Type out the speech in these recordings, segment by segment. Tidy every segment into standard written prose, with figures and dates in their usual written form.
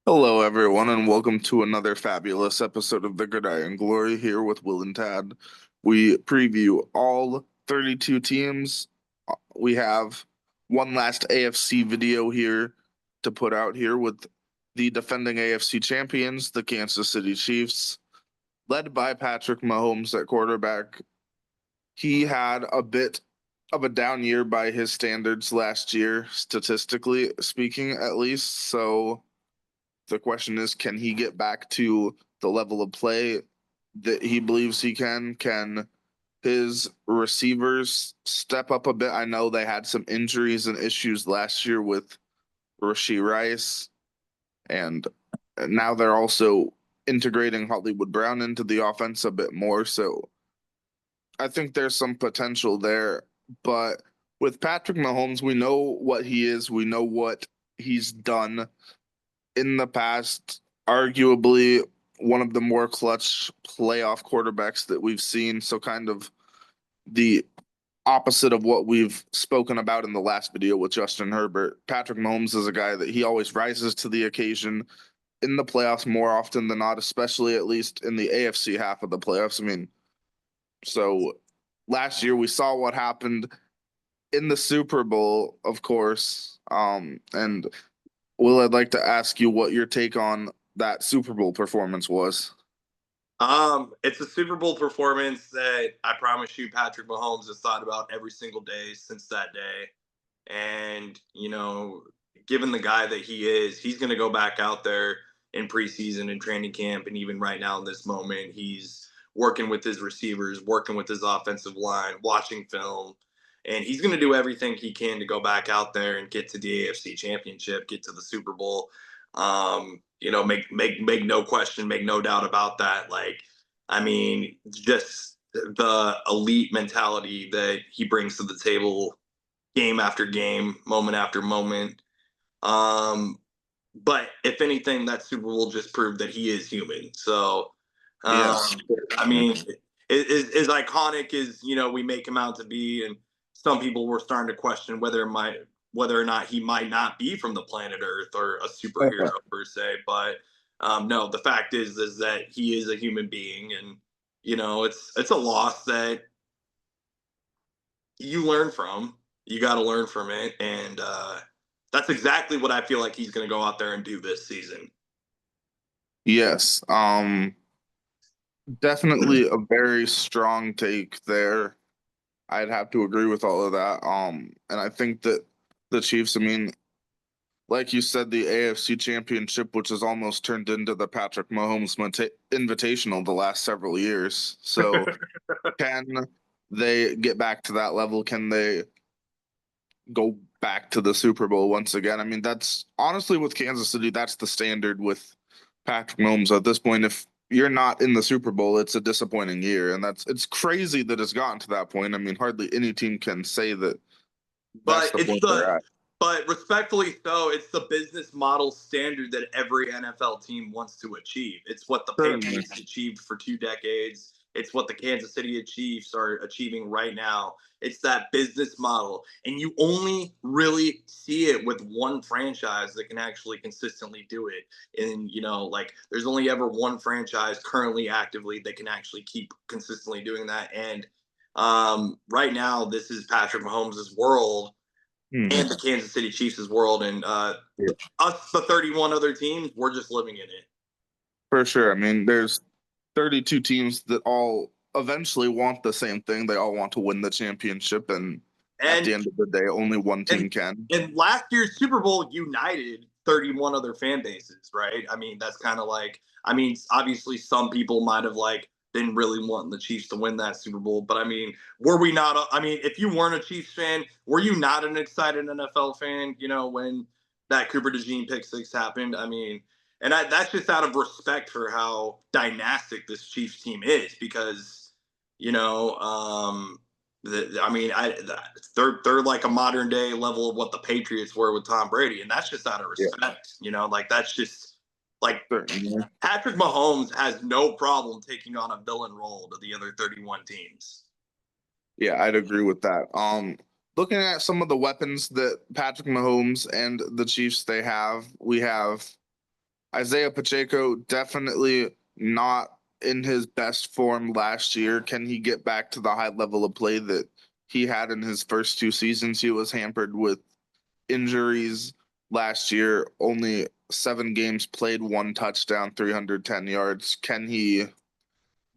Hello, everyone, and welcome to another fabulous episode of the Gridiron Glory here with Will and Tad. We preview all 32 teams. We have one last AFC video here to put out here with the defending AFC champions, the Kansas City Chiefs, led by Patrick Mahomes at quarterback. He had a bit of a down year by his standards last year, statistically speaking, at least. So the question is, can he get back to the level of play that he believes he can? Can his receivers step up a bit? I know they had some injuries and issues last year with Rashee Rice, and now they're also integrating Hollywood Brown into the offense a bit more. So I think there's some potential there. But with Patrick Mahomes, we know what he is, we know what he's done in the past, arguably one of the more clutch playoff quarterbacks that we've seen. So, kind of the opposite of what we've spoken about in the last video with Justin Herbert. Patrick Mahomes is a guy that he always rises to the occasion in the playoffs more often than not, especially at least in the AFC half of the playoffs. I mean, so last year we saw what happened in the Super Bowl, of course. And Will, I'd like to ask you what your take on that Super Bowl performance was. It's a Super Bowl performance that I promise you Patrick Mahomes has thought about every single day since that day. And, given the guy that he is, he's going to go back out there in preseason and training camp. And even right now in this moment, he's working with his receivers, working with his offensive line, watching film. And he's going to do everything he can to go back out there and get to the AFC championship, get to the Super Bowl. Make no question, make no doubt about that. Like, I mean, just the elite mentality that he brings to the table game after game, moment after moment. Um, but if anything, that Super Bowl just proved that he is human. So, um, Yes. I mean, as iconic as we make him out to be, and some people were starting to question whether or not he might not be from the planet Earth or a superhero per se. But no, the fact is that he is a human being, and it's a loss that you learn from. You got to learn from it, and that's exactly what I feel like he's going to go out there and do this season. Yes. Definitely a very strong take there. I'd have to agree with all of that. And I think that the Chiefs, I mean, like you said, the AFC Championship, which has almost turned into the Patrick Mahomes Invitational the last several years. So, can they get back to that level? Can they go back to the Super Bowl once again? I mean, that's honestly with Kansas City, that's the standard with Patrick Mahomes at this point. If you're not in the Super Bowl, it's a disappointing year, and it's crazy that it's gotten to that point. I mean, hardly any team can say that that's But the it's point they're the at. but respectfully so, it's the business model standard that every NFL team wants to achieve. It's what the Certainly. Patriots achieved for 2 decades. It's what the Kansas City Chiefs are achieving right now. It's that business model. And you only really see it with one franchise that can actually consistently do it. And, like there's only ever one franchise currently actively that can actually keep consistently doing that. And right now, this is Patrick Mahomes' world Hmm. and the Kansas City Chiefs' world, and Yeah, us, the 31 other teams, we're just living in it. for sure. I mean, there's 32 teams that all eventually want the same thing. They all want to win the championship, and at And the end of the day, only one and team can. and last year's Super Bowl united 31 other fan bases, right? I mean, that's kind of like, I mean, obviously some people might have like been really wanting the Chiefs to win that Super Bowl, but I mean, were we not? I mean, if you weren't a Chiefs fan, were you not an excited NFL fan? When that Cooper DeJean pick six happened, I mean, and that's just out of respect for how dynastic this Chiefs team is, because you know, um, I mean, they're like a modern day level of what the Patriots were with Tom Brady, and that's just out of Yeah, respect. Like that's just like certainly. Patrick Mahomes has no problem taking on a villain role to the other 31 teams. Yeah, I'd agree with that. Looking at some of the weapons that Patrick Mahomes and the Chiefs they have, we have Isaiah Pacheco definitely not in his best form last year. Can he get back to the high level of play that he had in his first 2 seasons? He was hampered with injuries last year, only 7 games played, 1 touchdown, 310 yards. Can he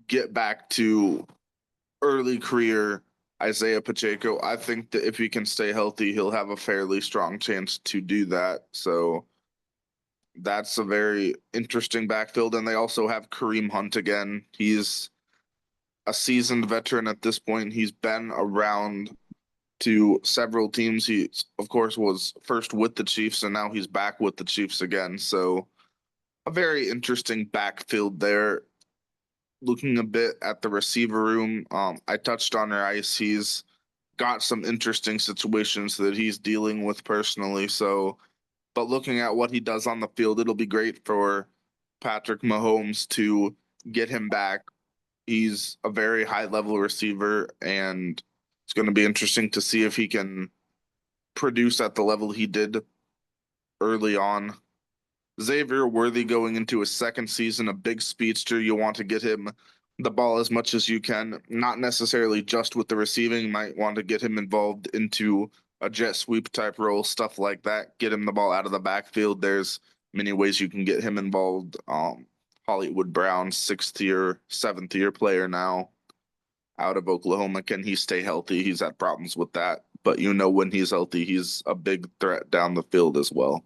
get back to early career Isaiah Pacheco? I think that if he can stay healthy, he'll have a fairly strong chance to do that. So that's a very interesting backfield. And they also have Kareem Hunt again. He's a seasoned veteran at this point. He's been around to several teams. He, of course, was first with the Chiefs, and now he's back with the Chiefs again. So a very interesting backfield there. Looking a bit at the receiver room, I touched on Rice. He's got some interesting situations that he's dealing with personally. So, but looking at what he does on the field, it'll be great for Patrick Mahomes to get him back. He's a very high level receiver, and it's going to be interesting to see if he can produce at the level he did early on. Xavier Worthy going into his second season, a big speedster. You want to get him the ball as much as you can, not necessarily just with the receiving. You might want to get him involved into a jet sweep type role, stuff like that. Get him the ball out of the backfield. There's many ways you can get him involved. Hollywood Brown, 6th year, 7th year player now out of Oklahoma. Can he stay healthy? He's had problems with that, but when he's healthy, he's a big threat down the field as well.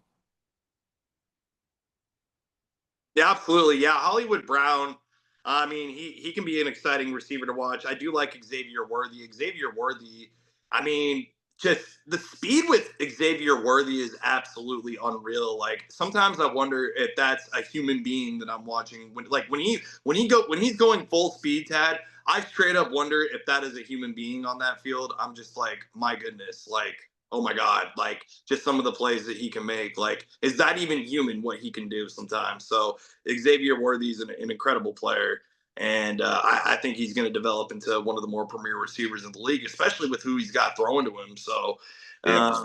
Yeah, absolutely. Yeah, Hollywood Brown. I mean, he can be an exciting receiver to watch. I do like Xavier Worthy. Xavier Worthy. I mean, just the speed with Xavier Worthy is absolutely unreal. Like sometimes I wonder if that's a human being that I'm watching. When he's going full speed, Tad. I straight up wonder if that is a human being on that field. I'm just like, my goodness, like oh my god, like just some of the plays that he can make. Like, is that even human what he can do sometimes? So Xavier Worthy is an incredible player. And I think he's going to develop into one of the more premier receivers in the league, especially with who he's got throwing to him. So, Yeah.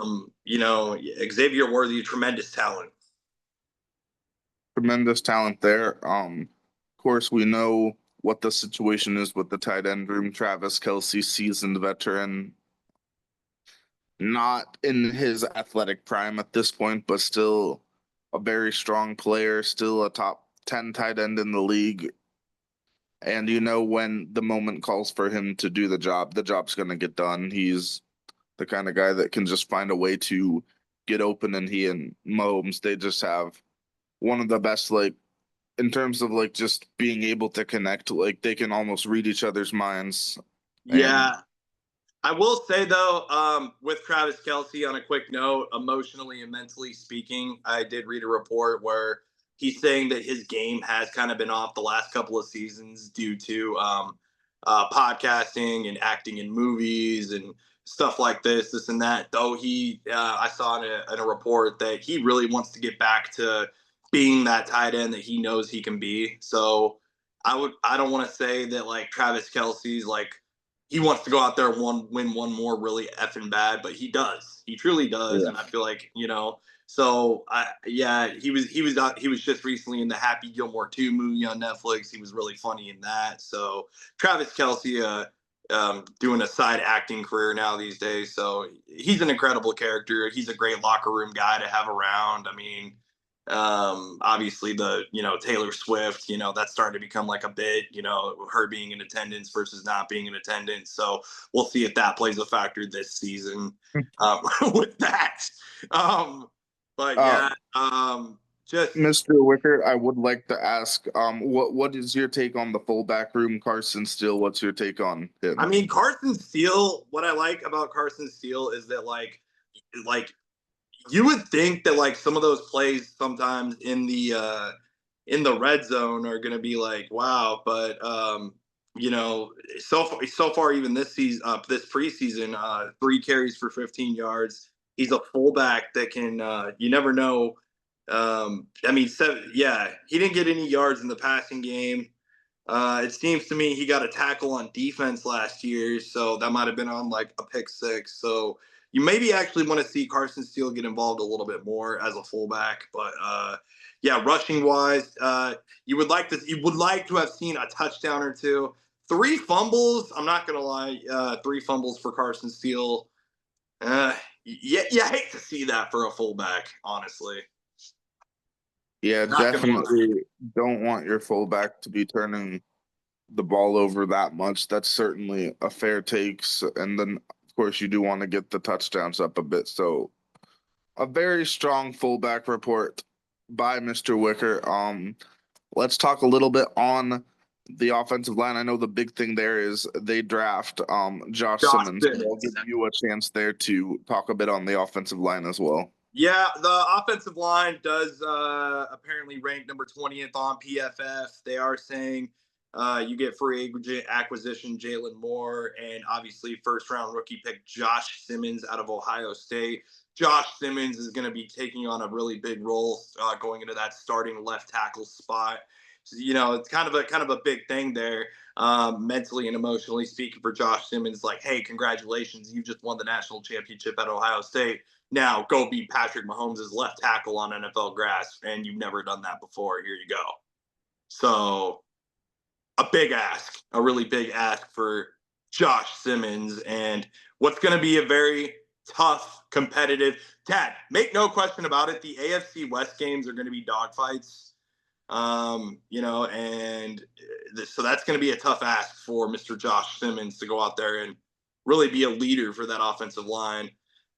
Xavier Worthy, tremendous talent. Tremendous talent there. Of course, we know what the situation is with the tight end room. Travis Kelce, seasoned veteran, not in his athletic prime at this point, but still a very strong player, still a top 10 tight end in the league. And when the moment calls for him to do the job's going to get done. He's the kind of guy that can just find a way to get open, and he and Mahomes, they just have one of the best, like, in terms of like just being able to connect, like they can almost read each other's minds. And Yeah. I will say though, with Travis Kelce, on a quick note, emotionally and mentally speaking, I did read a report where he's saying that his game has kind of been off the last couple of seasons due to podcasting and acting in movies and stuff like this and that. Though I saw in a report that he really wants to get back to being that tight end that he knows he can be. So I don't want to say that like Travis Kelce's like he wants to go out there and win one more really effing bad, but he does. He truly does, yeah, and I feel like So he was just recently in the Happy Gilmore 2 movie on Netflix. He was really funny in that. So Travis Kelce, doing a side acting career now these days. So he's an incredible character. He's a great locker room guy to have around. I mean, obviously the Taylor Swift, that's starting to become like a bit, her being in attendance versus not being in attendance. So we'll see if that plays a factor this season with that. um but uh yeah, just Mr. Wicker, I would like to ask, what is your take on the fullback room? Carson Steele, what's your take on I him? mean, Carson Steele, what I like about Carson Steele is that like you would think that like some of those plays sometimes in the red zone are going to be like wow, but so far even this season, this preseason, 3 carries for 15 yards. He's a fullback that can you never know. I mean, yeah, he didn't get any yards in the passing game. It seems to me he got a tackle on defense last year, so that might have been on like a pick six. So you maybe actually want to see Carson Steele get involved a little bit more as a fullback. But yeah, rushing wise, you would like to have seen a touchdown or two. 3 fumbles. I'm not gonna lie. 3 fumbles for Carson Steele. Yeah, you hate to see that for a fullback, honestly. Yeah, Not gonna lie. definitely don't want your fullback to be turning the ball over that much. That's certainly a fair take. And then, of course, you do want to get the touchdowns up a bit. So, a very strong fullback report by Mr. Wicker. Let's talk a little bit on the offensive line. I know the big thing there is they draft Josh Josh Simmons. So I'll Simmons. give you a chance there to talk a bit on the offensive line as well. Yeah, the offensive line does apparently rank number 20th on PFF. They are saying you get free agent acquisition Jalen Moore and obviously first round rookie pick Josh Simmons out of Ohio State. Josh Simmons is going to be taking on a really big role going into that starting left tackle spot. So, it's kind of a big thing there, mentally and emotionally speaking for Josh Simmons. Like, hey, congratulations, you just won the national championship at Ohio State. Now go be Patrick Mahomes' left tackle on NFL grass, and you've never done that before. Here you go. So a big ask, a really big ask for Josh Simmons, and what's going to be a very tough, competitive. Dad, make no question about it. The AFC West games are going to be dogfights. And so that's going to be a tough ask for Mr. Josh Simmons to go out there and really be a leader for that offensive line.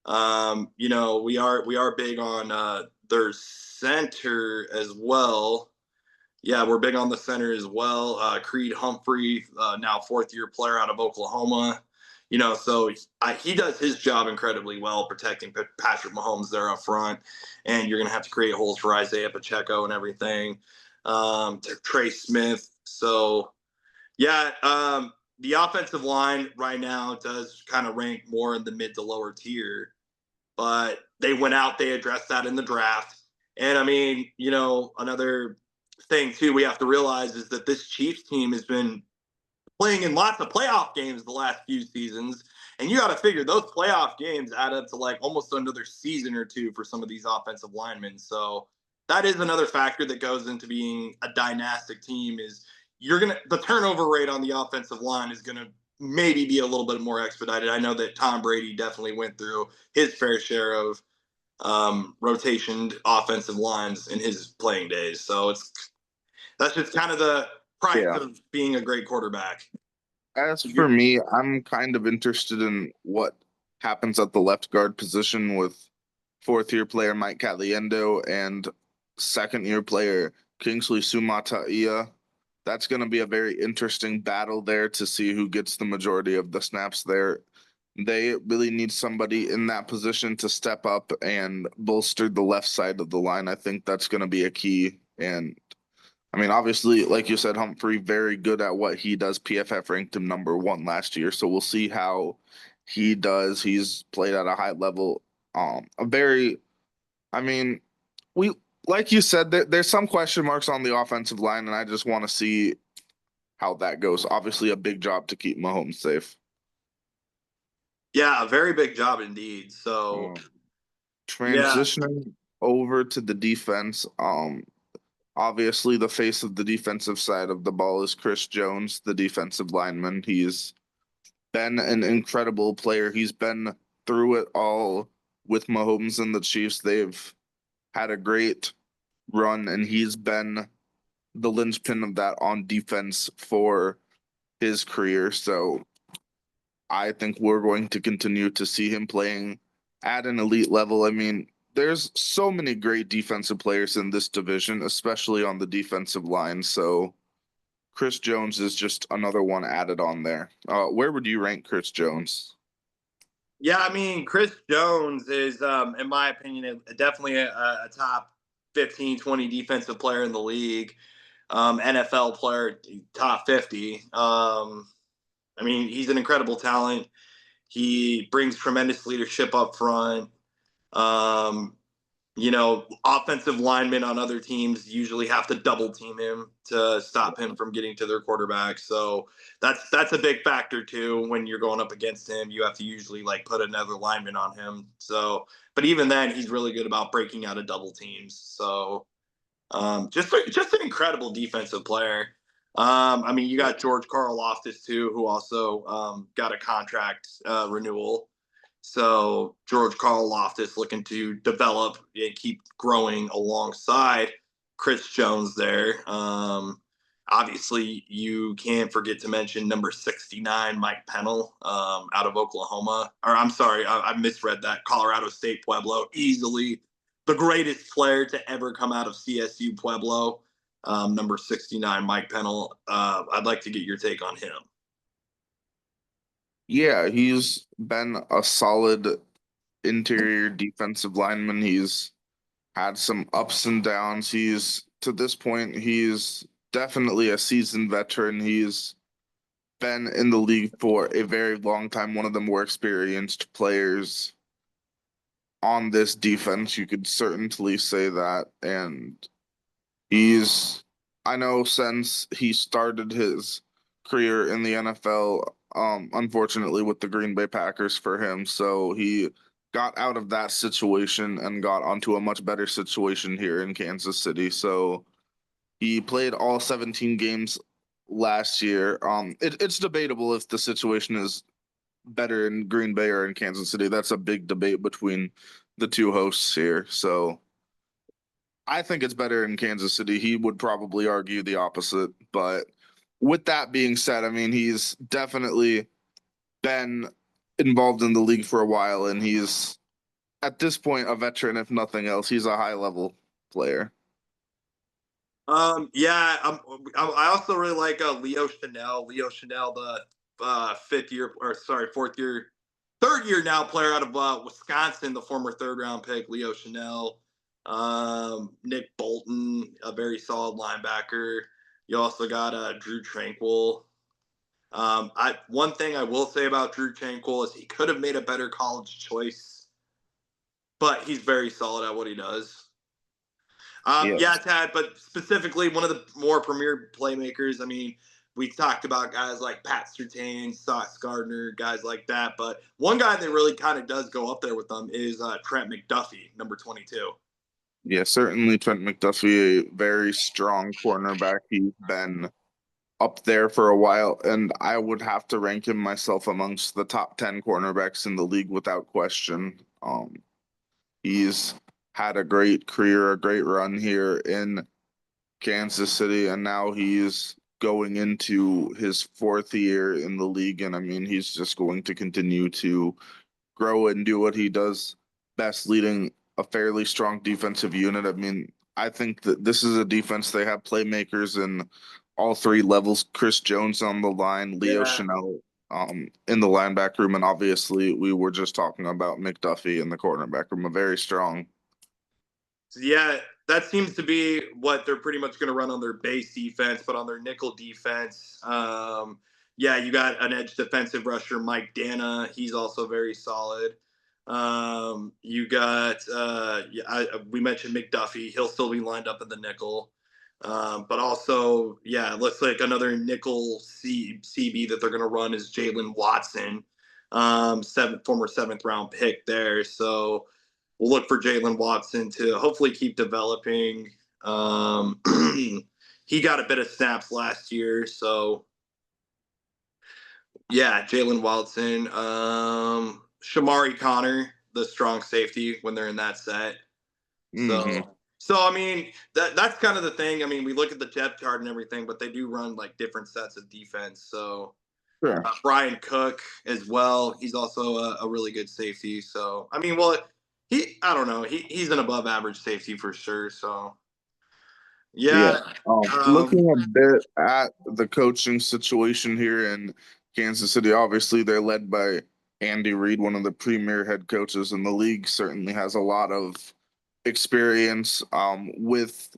We are big on their center as well. Yeah, we're big on the center as well. Creed Humphrey, now 4th-year player out of Oklahoma. So he does his job incredibly well protecting Patrick Mahomes there up front, and you're going to have to create holes for Isaiah Pacheco and everything. Trey Smith. So yeah, the offensive line right now does kind of rank more in the mid to lower tier, but they went out, they addressed that in the draft. And I mean, another thing too we have to realize is that this Chiefs team has been playing in lots of playoff games the last few seasons. And you got to figure those playoff games add up to like almost another season or two for some of these offensive linemen. So that is another factor that goes into being a dynastic team is the turnover rate on the offensive line is gonna maybe be a little bit more expedited. I know that Tom Brady definitely went through his fair share of rotationed offensive lines in his playing days. So that's just kind of the price Yeah. of being a great quarterback. As for me, I'm kind of interested in what happens at the left guard position with 4th-year player Mike Caliendo and 2nd-year player Kingsley Sumatraia. That's going to be a very interesting battle there to see who gets the majority of the snaps there. They really need somebody in that position to step up and bolster the left side of the line. I think that's going to be a key. And I mean, obviously, like you said, Humphrey, very good at what he does. PFF ranked him number 1 last year. So we'll see how he does. He's played at a high level. A very, I mean, we, like you said, there's some question marks on the offensive line, and I just want to see how that goes. Obviously, a big job to keep Mahomes safe. Yeah, a very big job indeed. So Um, yeah, Transitioning over to the defense, obviously the face of the defensive side of the ball is Chris Jones, the defensive lineman. He's been an incredible player. He's been through it all with Mahomes and the Chiefs. They've had a great run, and he's been the linchpin of that on defense for his career. So I think we're going to continue to see him playing at an elite level. I mean, there's so many great defensive players in this division, especially on the defensive line. So Chris Jones is just another one added on there. Where would you rank Chris Jones? yeah. I mean, Chris Jones is, in my opinion, definitely a top 15, 20 defensive player in the league. NFL player, top 50. I mean, he's an incredible talent. He brings tremendous leadership up front. Um, offensive linemen on other teams usually have to double team him to stop him from getting to their quarterback. So that's a big factor too. When you're going up against him, you have to usually like put another lineman on him. So, but even then, he's really good about breaking out of double teams. So, just an incredible defensive player. I mean, you got George Karlaftis too, who also got a contract renewal. So George Karlaftis looking to develop and keep growing alongside Chris Jones there. Obviously, you can't forget to mention number 69, Mike Pennell, out of Oklahoma. Or I'm sorry, I misread that. Colorado State Pueblo, easily the greatest player to ever come out of CSU Pueblo. Number 69, Mike Pennell. I'd like to get your take on him. Yeah, he's been a solid interior defensive lineman. He's had some ups and downs. To this point, he's definitely a seasoned veteran. He's been in the league for a very long time, one of the more experienced players on this defense. You could certainly say that. And he's, I know since he started his career in the NFL, unfortunately with the Green Bay Packers for him, so he got out of that situation and got onto a much better situation here in Kansas City. So he played all 17 games last year. It's debatable if the situation is better in Green Bay or in Kansas City. That's a big debate between the two hosts here. So I think it's better in Kansas City. He would probably argue the opposite. But with that being said, I mean, he's definitely been involved in the league for a while, and he's at this point a veteran, if nothing else. He's a high level player. Yeah, I also really like Leo Chenel. Leo Chenel, the fifth year, or sorry, fourth year, third year now player out of Wisconsin, the former third round pick, Leo Chenel. Nick Bolton, a very solid linebacker. You also got Drew Tranquil. I one thing I will say about Drew Tranquil is he could have made a better college choice, but he's very solid at what he does. Yeah. Yeah, Tad, but specifically one of the more premier playmakers. I mean, we talked about guys like Pat Surtain, Sauce Gardner, guys like that. But one guy that really kind of does go up there with them is Trent McDuffie, number 22. Yeah, certainly Trent McDuffie, a very strong cornerback. He's been up there for a while, and I would have to rank him myself amongst the top 10 cornerbacks in the league without question. He's had a great career, a great run here in Kansas City, and now he's going into his fourth year in the league. And I mean, he's just going to continue to grow and do what he does best, leading a fairly strong defensive unit. I mean, I think that this is a defense. They have playmakers in all three levels. Chris Jones on the line, Leo Yeah. Chenel in the linebacker room, and obviously we were just talking about McDuffie in the cornerback room. A very strong. So yeah, that seems to be what they're pretty much going to run on their base defense, but on their nickel defense, yeah, you got an edge defensive rusher, Mike Dana. He's also very solid. You got we mentioned McDuffie. He'll still be lined up in the nickel. But also, yeah, looks like another nickel CB that they're going to run is Jalen Watson, former seventh round pick there. So we'll look for Jalen Watson to hopefully keep developing. He got a bit of snaps last year, so yeah, Jalen Watson, Shamari Connor, the strong safety when they're in that set. Hmm. So I mean that's kind of the thing. I mean, we look at the depth chart and everything, but they do run like different sets of defense. So Sure. Brian Cook as well. He's also a really good safety. So I mean, well, I don't know. He's an above average safety for sure. So Yeah. yeah, um, Looking a bit at the coaching situation here in Kansas City, obviously they're led by Andy Reid, one of the premier head coaches in the league, certainly has a lot of experience with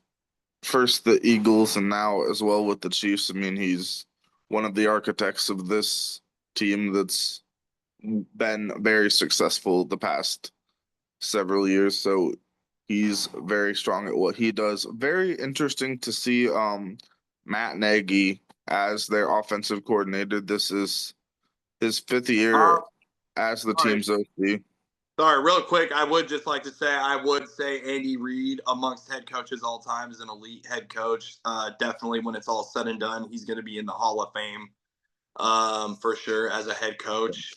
first the Eagles and now as well with the Chiefs. I mean, he's one of the architects of this team that's been very successful the past several years. So He's very strong at what he does. Very interesting to see Matt Nagy as their offensive coordinator. This is his fifth year Um, as the sorry, team's OC. sorry, real quick. I would just like to say I would say Andy Reid amongst head coaches all time is an elite head coach. Definitely, when it's all said and done, he's going to be in the Hall of Fame for sure as a head coach.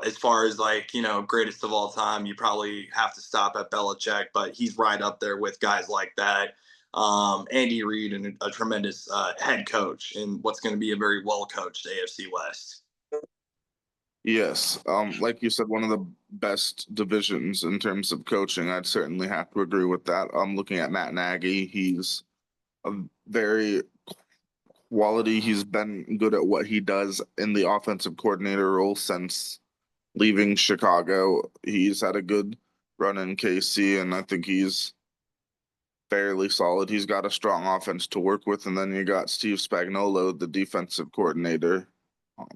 As far as like, greatest of all time, you probably have to stop at Belichick, but he's right up there with guys like that. Andy Reid and a tremendous head coach in what's going to be a very well coached AFC West. Yes, like you said, one of the best divisions in terms of coaching. I'd certainly have to agree with that. Looking at Matt Nagy, he's a very quality. He's been good at what he does in the offensive coordinator role since leaving Chicago. He's had a good run in KC, and I think he's fairly solid. He's got a strong offense to work with, and then you got Steve Spagnuolo, the defensive coordinator. Um,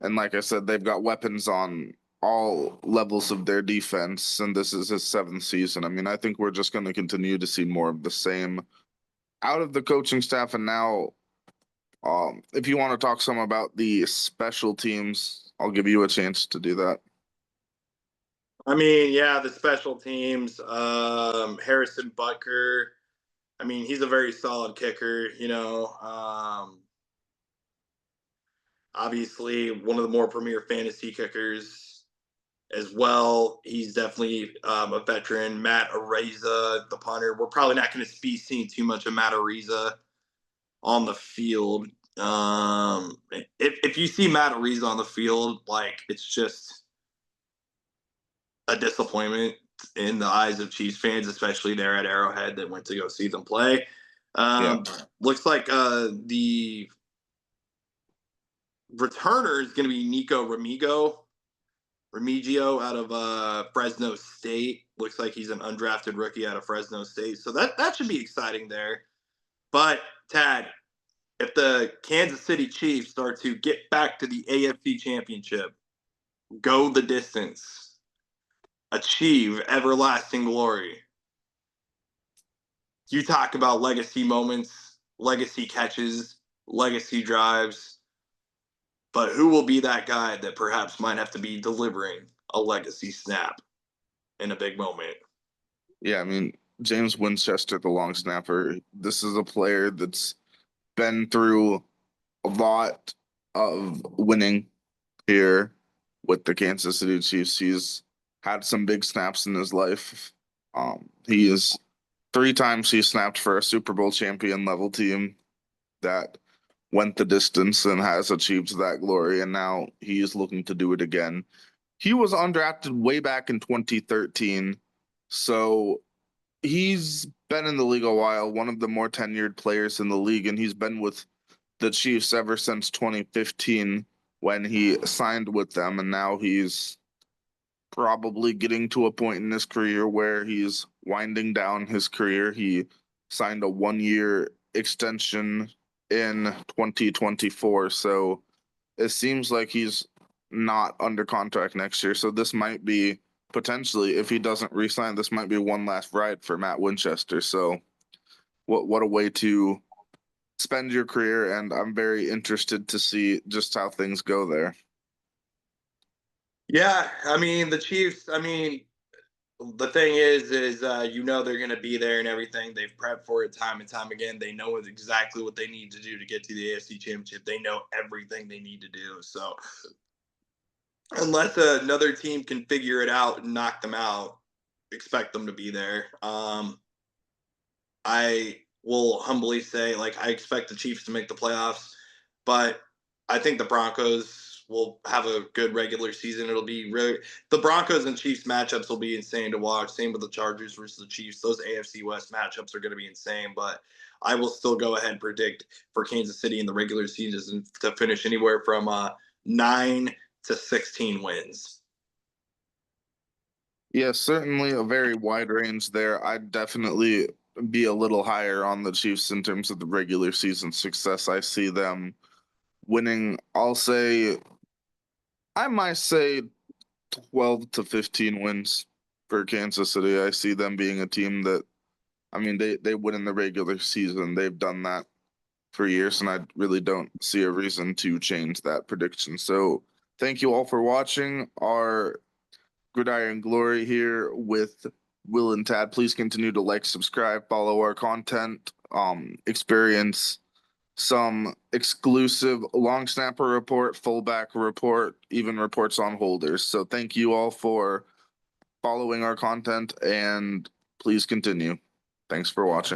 and like I said, they've got weapons on all levels of their defense, and this is his seventh season. I mean, I think we're just going to continue to see more of the same out of the coaching staff. And now, if you want to talk some about the special teams, I'll give you a chance to do that. I mean, yeah, the special teams, Harrison Butker. I mean, he's a very solid kicker, obviously one of the more premier fantasy kickers as well. He's definitely a veteran. Matt Araiza, the punter. We're probably not going to be seeing too much of Matt Araiza on the field. If you see Matt Araiza on the field, like it's just a disappointment in the eyes of Chiefs fans, especially there at Arrowhead that went to go see them play. Yeah. Looks like the returner is going to be Nico Remigio out of Fresno State. Looks like he's an undrafted rookie out of Fresno State. So that should be exciting there. But Tad, if the Kansas City Chiefs start to get back to the AFC Championship, go the distance, achieve everlasting glory, you talk about legacy moments, legacy catches, legacy drives. But who will be that guy that perhaps might have to be delivering a legacy snap in a big moment? Yeah, I mean, James Winchester, the long snapper, this is a player that's been through a lot of winning here with the Kansas City Chiefs. He's had some big snaps in his life. He is three times he snapped for a Super Bowl champion level team that went the distance and has achieved that glory, and now he is looking to do it again. He was undrafted way back in 2013, so he's been in the league a while, one of the more tenured players in the league, and he's been with the Chiefs ever since 2015 when he signed with them, and now he's probably getting to a point in his career where he's winding down his career. He signed a 1 year extension in 2024, so it seems like he's not under contract next year. So this might be potentially, if he doesn't resign, this might be one last ride for Matt Winchester. So what a way to spend your career, and I'm very interested to see just how things go there. Yeah, I mean the Chiefs. I mean the thing is they're going to be there and everything. They've prepped for it time and time again. They know exactly what they need to do to get to the AFC Championship. They know everything they need to do. So unless another team can figure it out and knock them out, expect them to be there. I will humbly say, like, I expect the Chiefs to make the playoffs, but I think the Broncos will have a good regular season. It'll be really the Broncos and Chiefs matchups will be insane to watch. Same with the Chargers versus the Chiefs. Those AFC West matchups are going to be insane, but I will still go ahead and predict for Kansas City in the regular season to finish anywhere from 9 to 16 wins. Yeah, certainly a very wide range there. I'd definitely be a little higher on the Chiefs in terms of the regular season success. I see them winning, I might say 12 to 15 wins for Kansas City. I see them being a team that, I mean, they win in the regular season. They've done that for years, and I really don't see a reason to change that prediction. So thank you all for watching our Gridiron Glory here with Will and Tad. Please continue to like, subscribe, follow our content, experience some exclusive long snapper report, fullback report, even reports on holders. So thank you all for following our content, and please continue. Thanks for watching.